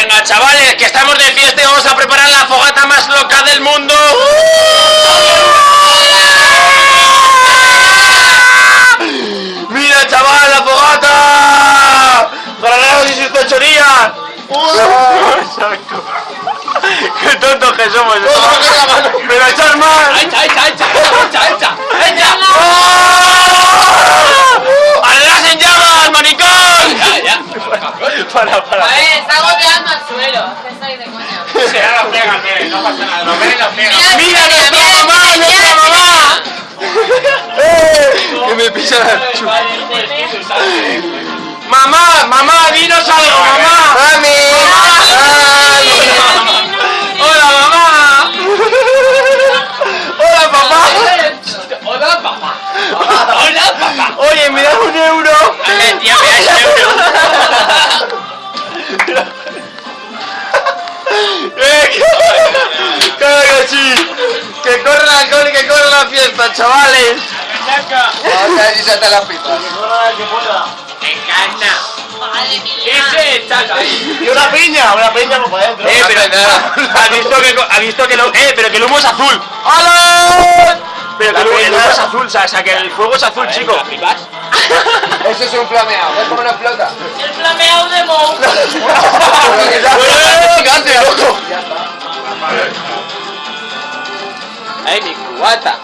Venga, chavales, que estamos de fiesta y vamos a preparar la fogata más loca del mundo. ¡Mira, chaval, la fogata! ¡Para las y sus pechorías! ¡Qué tontos que somos! ¡Pero echar más! ¡Echa! ¡Arderás en llamas, maricón! Ya. Para. A ver, está goteando al suelo. ¿Qué estáis de coña? Sí, ahora lo pegan, no pasa nada. Lo ven y lo pegan. ¡Mira nuestra mamá! Que me pisa la chupa. ¡Mamá! ¡Dinos algo, mamá! ¡Mami! ¡Hola, mamá! ¡Hola, papá! ¡Hola, papá! Oye, me das un euro. Tía, me das euro. ¡Claro que sí! ¡Que corre el alcohol y que corre la fiesta, chavales! Vamos a ver si saltan las pipas. Me encanta. Madre mía. Ese chaca ahí. Y una piña por para adentro. Pero ¿has visto que pero que el humo es azul? ¡Hala! Pero que el humo es azul, o sea que el fuego es azul, chico. Eso es un flameado. ¿Ves cómo no explota? El flameado de Mou. ¡Gigante, loco! ¡Ay, mi cubata!